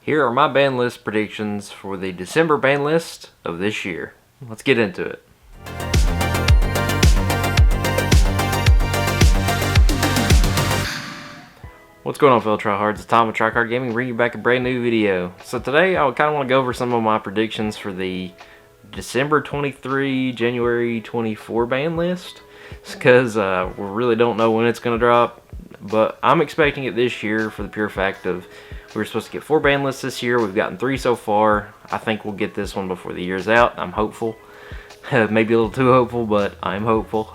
Here are my ban list predictions for the December ban list of this year. Let's get into it. What's going on, fellow tryhards? It's Tom with Trycard Gaming, bringing you back a brand new video. So today I kind of want to go over some of my predictions for the December 23, January 24 ban list. Because we really don't know when it's going to drop, but I'm expecting it this year for the pure fact of we were supposed to get 4 ban lists this year. We've gotten 3 so far. I think we'll get this one before the year's out. I'm hopeful. Maybe a little too hopeful, but I'm hopeful.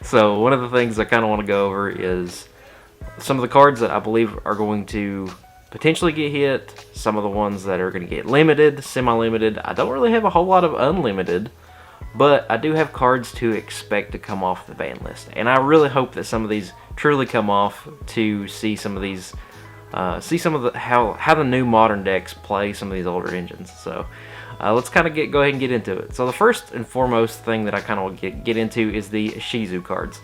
So one of the things I kind of want to go over is some of the cards that I believe are going to potentially get hit, some of the ones that are going to get limited, semi-limited. I don't really have a whole lot of unlimited, but I do have cards to expect to come off the ban list. And I really hope that some of these truly come off to see some of these, how the new modern decks play some of these older engines. So let's kind of go ahead and get into it. So the first and foremost thing that I kind of want to get into is the Ichigo cards.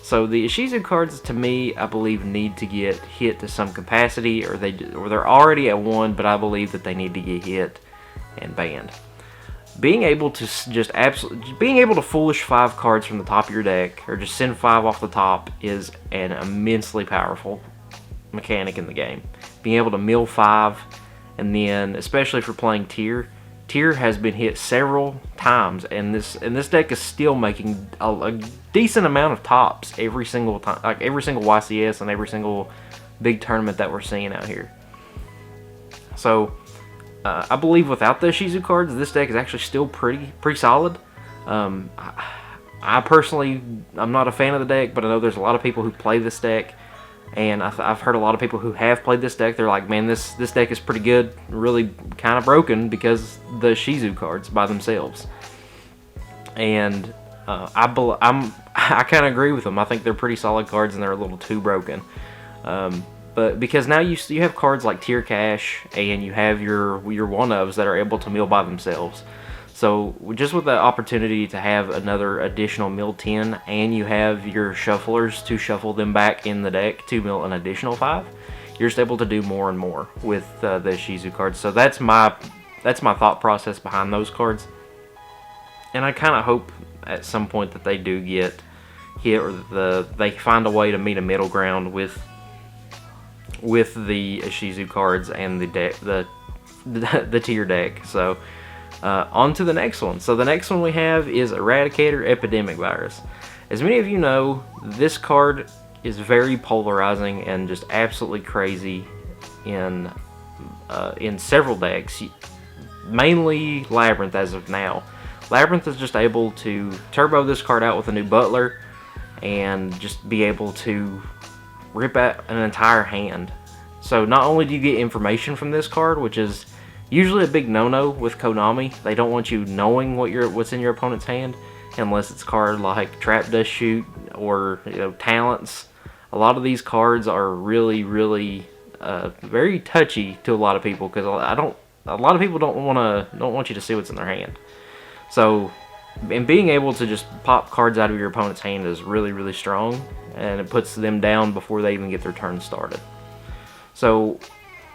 So the Ichigo cards, to me, I believe need to get hit to some capacity, or they're already at 1, but I believe that they need to get hit and banned. Being able to foolish 5 cards from the top of your deck, or just send 5 off the top, is an immensely powerful mechanic in the game. Being able to mill 5, and then especially for playing tier has been hit several times, and this deck is still making a decent amount of tops every single time, like every single YCS and every single big tournament that we're seeing out here. So I believe without the Ichigo cards, this deck is actually still pretty solid. I personally, I'm not a fan of the deck, but I know there's a lot of people who play this deck, and I've heard a lot of people who have played this deck. They're like, man, this deck is pretty good, really kind of broken because the Ichigo cards by themselves. And I kind of agree with them. I think they're pretty solid cards, and they're a little too broken. But because now you have cards like Tier Cash, and you have your one-ofs that are able to mill by themselves. So just with the opportunity to have another additional mill 10, and you have your shufflers to shuffle them back in the deck to mill an additional 5, you're just able to do more and more with the Ichigo cards. So that's my thought process behind those cards. And I kind of hope at some point that they do get hit, or they find a way to meet a middle ground with the Ichigo cards and the deck, the tier deck. So on to the next one. So the next one we have is Eradicator Epidemic Virus. As many of you know, this card is very polarizing and just absolutely crazy in several decks, mainly Labyrinth as of now. Labyrinth is just able to turbo this card out with a new Butler and just be able to rip out an entire hand. So not only do you get information from this card, which is usually a big no-no with Konami. They don't want you knowing what's in your opponent's hand unless it's a card like Trap Dust Shoot or Talents. A lot of these cards are really very touchy to a lot of people, because a lot of people don't want you to see what's in their hand. So, and being able to just pop cards out of your opponent's hand is really strong, and it puts them down before they even get their turn started. So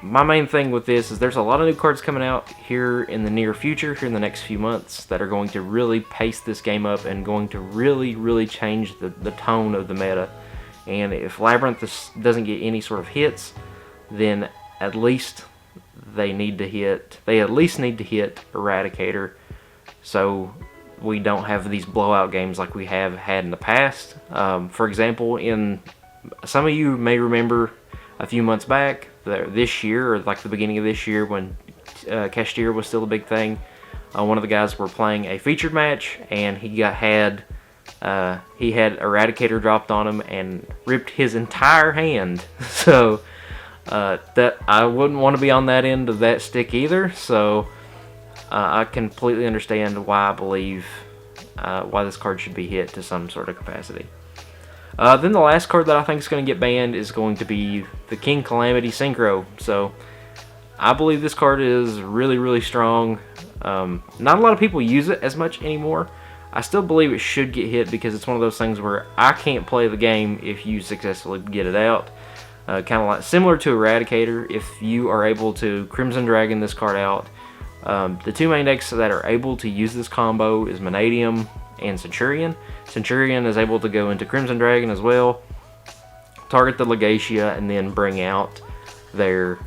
my main thing with this is there's a lot of new cards coming out here in the near future, here in the next few months, that are going to really pace this game up and going to really change the tone of the meta. And if Labyrinth doesn't get any sort of hits, then at least they at least need to hit Eradicator, so we don't have these blowout games like we have had in the past. For example, some of you may remember a few months back, this year, or like the beginning of this year, when Cashier was still a big thing, one of the guys were playing a featured match, and he had Eradicator dropped on him and ripped his entire hand. So that I wouldn't want to be on that end of that stick either. So I completely understand why I believe why this card should be hit to some sort of capacity. Then the last card that I think is going to get banned is going to be the King Calamity Synchro. So I believe this card is really strong. Not a lot of people use it as much anymore. I still believe it should get hit, because it's one of those things where I can't play the game if you successfully get it out. kind of like similar to Eradicator. If you are able to Crimson Dragon this card out, the two main decks that are able to use this combo is Vanadium and Centurion. Centurion is able to go into Crimson Dragon as well, target the Legacia, and then bring out the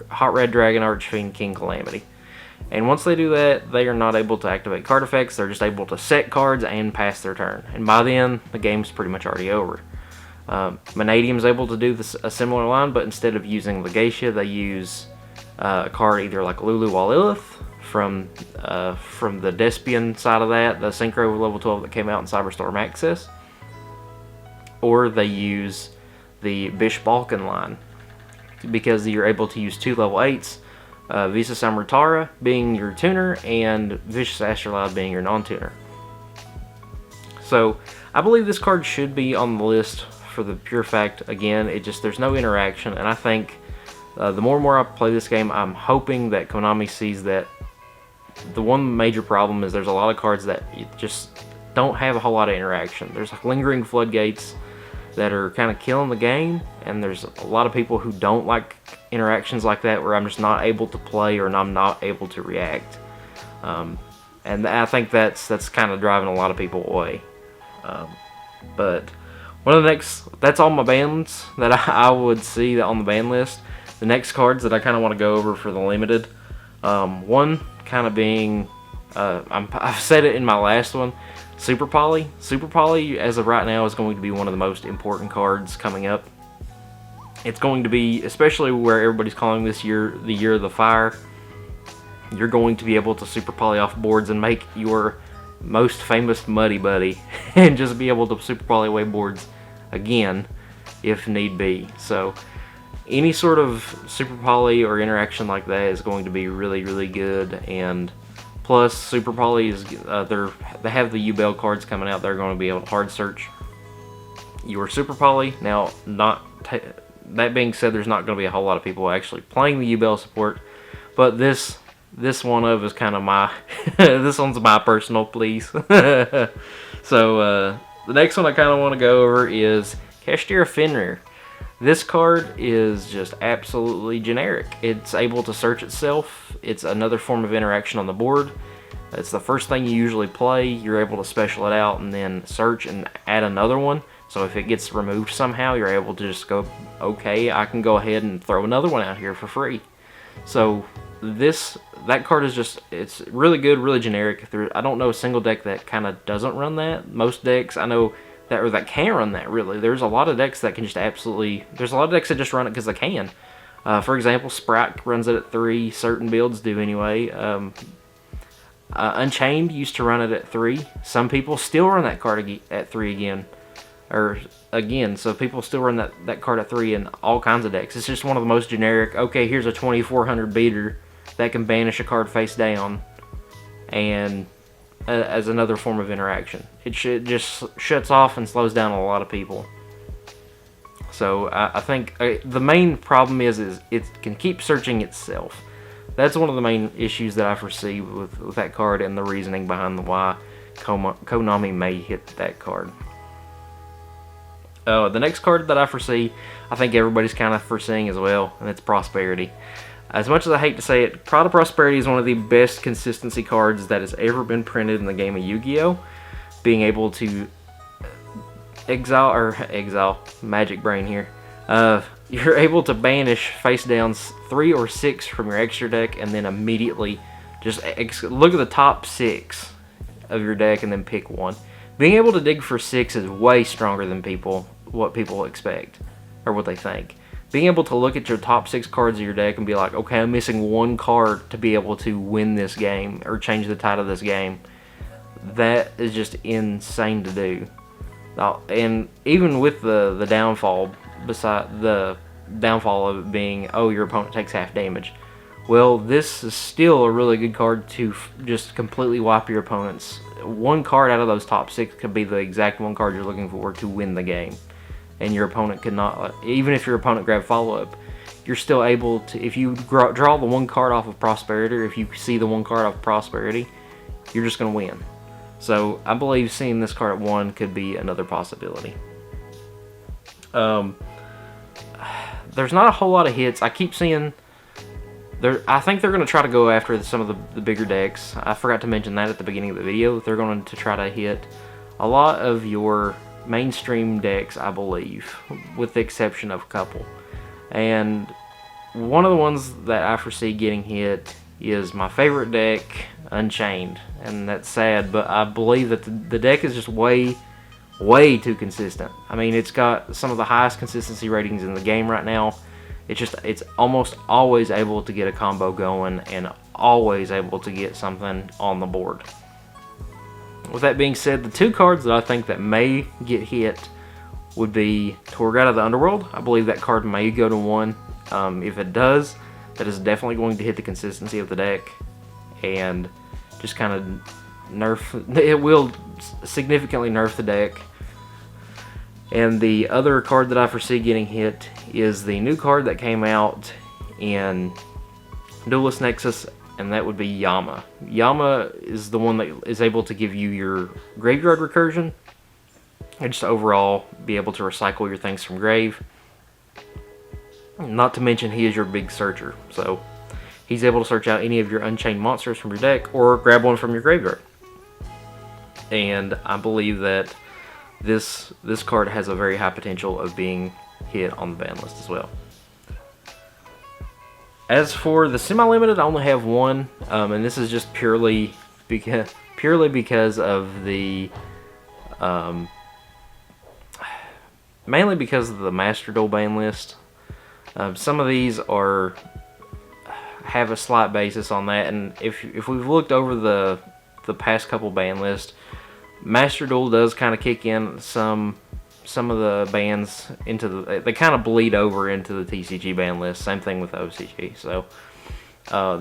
Hot Red Dragon Archfiend King Calamity. And once they do that, they are not able to activate card effects. They're just able to set cards and pass their turn. And by then, the game's pretty much already over. Vanadium's able to do a similar line, but instead of using Legacia, they use a card either like Lulu Walilith from the Despian side of that, the Synchro level 12 that came out in Cyberstorm Access, or they use the Bish Balkan line, because you're able to use 2 level 8s, Visa Samurtara being your tuner, and Vicious Astrolabe being your non-tuner. So, I believe this card should be on the list for the pure fact, again, there's no interaction, and I think the more and more I play this game, I'm hoping that Konami sees that the one major problem is there's a lot of cards that just don't have a whole lot of interaction. There's like lingering floodgates that are kind of killing the game, and there's a lot of people who don't like interactions like that where I'm just not able to play or I'm not able to react, and I think that's kind of driving a lot of people away. But one of the that's all my bands that I would see that on the ban list. The next cards that I kind of want to go over for the limited, one kind of being, I've said it in my last one, Super Poly. Super Poly, as of right now, is going to be one of the most important cards coming up. It's going to be, especially where everybody's calling this year the Year of the Fire, you're going to be able to Super Poly off boards and make your most famous Muddy Buddy and just be able to Super Poly away boards again if need be. So any sort of Super Poly or interaction like that is going to be really, really good. And plus, Super Poly is they have the U-Bell cards coming out. They're going to be able to hard search your Super Poly. Now, that being said, there's not going to be a whole lot of people actually playing the U-Bell support, but this one is kind of my this one's my personal please. So the next one I kind of want to go over is Kashtira Fenrir. This card is just absolutely generic. It's able to search itself. It's another form of interaction on the board. It's the first thing you usually play. You're able to special it out and then search and add another one. So if it gets removed somehow, you're able to just go, okay, I can go ahead and throw another one out here for free. So that card is just, it's really good, really generic. I don't know a single deck that kind of doesn't run that. Most decks I know that can run that, really. There's a lot of decks that can just there's a lot of decks that just run it because they can. For example, Sprite runs it at 3, certain builds do anyway. Unchained used to run it at 3. Some people still run that card at 3 again. So people still run that card at 3 in all kinds of decks. It's just one of the most generic, okay, here's a 2400 beater that can banish a card face down, and as another form of interaction. It just shuts off and slows down a lot of people. So I think the main problem is it can keep searching itself. That's one of the main issues that I foresee with that card, and the reasoning behind why Konami may hit that card. The next card that I foresee, I think everybody's kind of foreseeing as well, and it's Prosperity. As much as I hate to say it, Pride of Prosperity is one of the best consistency cards that has ever been printed in the game of Yu-Gi-Oh! Being able to exile, magic brain here. You're able to banish face downs 3 or 6 from your extra deck, and then immediately just look at the top 6 of your deck and then pick one. Being able to dig for 6 is way stronger than what people expect, or what they think. Being able to look at your top 6 cards of your deck and be like, okay, I'm missing one card to be able to win this game or change the tide of this game, that is just insane to do. And even with the downfall, beside the downfall of it being, oh, your opponent takes half damage, well, this is still a really good card to just completely wipe your opponent's. One card out of those top 6 could be the exact one card you're looking for to win the game. And your opponent could not, even if your opponent grabbed follow-up, you're still able to, if you draw the one card off of Prosperity, or if you see the one card off of Prosperity, you're just going to win. So I believe seeing this card at 1 could be another possibility. There's not a whole lot of hits. I keep seeing I think they're going to try to go after some of the bigger decks. I forgot to mention that at the beginning of the video. They're going to try to hit a lot of your mainstream decks, I believe, with the exception of a couple. And one of the ones that I foresee getting hit is my favorite deck, Unchained. And that's sad, but I believe that the deck is just way too consistent. I mean, it's got some of the highest consistency ratings in the game right now. It's almost always able to get a combo going and always able to get something on the board. With that being said, the two cards that I think that may get hit would be Torghast of the Underworld. I believe that card may go to 1. If it does, that is definitely going to hit the consistency of the deck and just kind of it will significantly nerf the deck. And the other card that I foresee getting hit is the new card that came out in Duelist Nexus, and that would be Yama. Yama is the one that is able to give you your graveyard recursion and just overall be able to recycle your things from grave. Not to mention he is your big searcher, so he's able to search out any of your unchained monsters from your deck or grab one from your graveyard. And I believe that this card has a very high potential of being hit on the ban list as well. As for the semi-limited, I only have one, and this is just purely because of the mainly because of the Master Duel ban list. Some of these have a slight basis on that, and if we've looked over the past couple ban lists, Master Duel does kind of kick in some of the bans they kind of bleed over into the TCG ban list. Same thing with OCG. So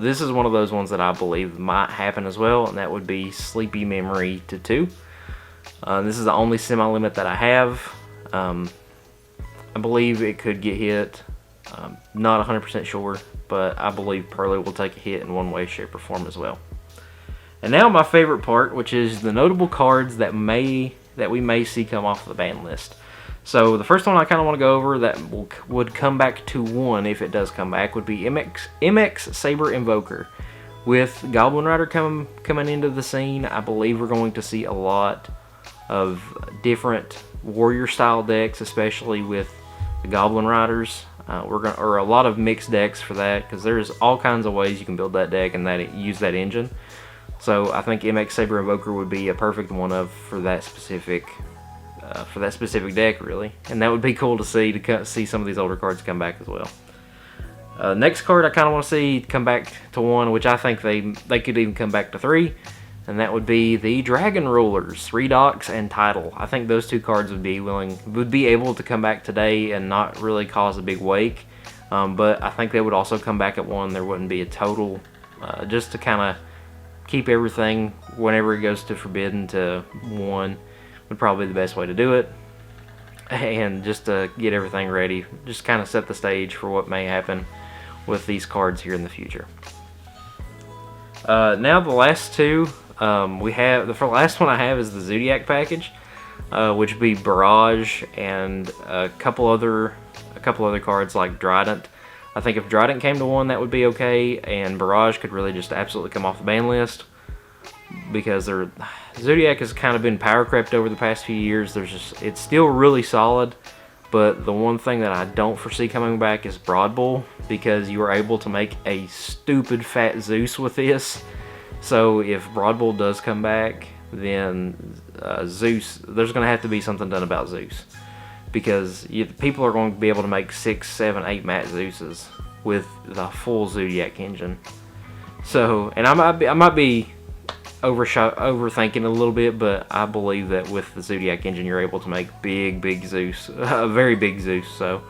this is one of those ones that I believe might happen as well, and that would be Sleepy Memory to 2. This is the only semi-limit that I have. I believe it could get hit. Not 100% sure, but I believe Pearly will take a hit in one way, shape, or form as well. And now my favorite part, which is the notable cards that we may see come off the ban list. So the first one I kind of want to go over that would come back to 1 if it does come back would be MX Saber Invoker. With Goblin Rider coming into the scene, I believe we're going to see a lot of different warrior style decks, especially with the Goblin Riders. Or a lot of mixed decks for that, because there's all kinds of ways you can build that deck and use that engine. So I think MX Saber Invoker would be a perfect one for that specific deck, really. And that would be cool to see some of these older cards come back as well. Next card I kind of want to see come back to 1, which I think they could even come back to 3, and that would be the Dragon Rulers, Redox and Tidal. I think those two cards would be able to come back today and not really cause a big wake. But I think they would also come back at 1. There wouldn't be a total, just to kind of keep everything whenever it goes to Forbidden to 1 would probably be the best way to do it. And just to get everything ready, just kind of set the stage for what may happen with these cards here in the future. Now the last two, the last one I have is the Zodiac package, which would be Barrage and a couple other cards like Trident. I think if Trident came to 1, that would be okay, and Barrage could really just absolutely come off the ban list, because Zodiac has kind of been power crept over the past few years. It's still really solid, but the one thing that I don't foresee coming back is Broad Bull, because you are able to make a stupid fat Zeus with this. So if Broad Bull does come back, then Zeus, there's going to have to be something done about Zeus, because people are going to be able to make 6, 7, 8 matte Zeuses with the full Zodiac engine. So, and I might be overthinking a little bit, but I believe that with the Zodiac engine, you're able to make big Zeus, a very big Zeus. So,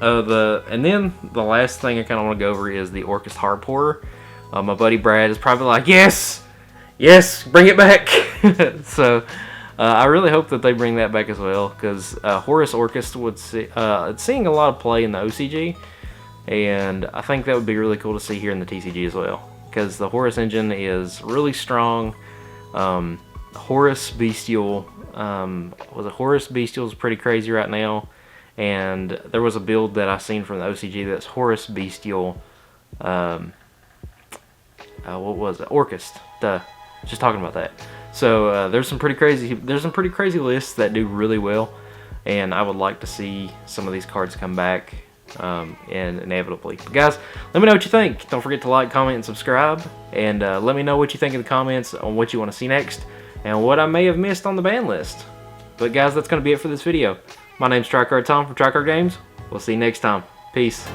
and then the last thing I kind of want to go over is the Orcust Heart Pourer. My buddy Brad is probably like, yes, bring it back. So, I really hope that they bring that back as well, because Horus Orcust it's seeing a lot of play in the OCG, and I think that would be really cool to see here in the TCG as well, because the Horus engine is really strong. Horus Bestial. Was it Horus Bestial is pretty crazy right now, and there was a build that I seen from the OCG that's Horus Bestial. What was it? Orcust. Duh. Just talking about that. So there's some pretty crazy lists that do really well, and I would like to see some of these cards come back, and inevitably. But guys, let me know what you think. Don't forget to like, comment, and subscribe, and let me know what you think in the comments on what you want to see next and what I may have missed on the ban list. But guys, that's going to be it for this video. My name's Trycard Tom from Trycard Games. We'll see you next time. Peace.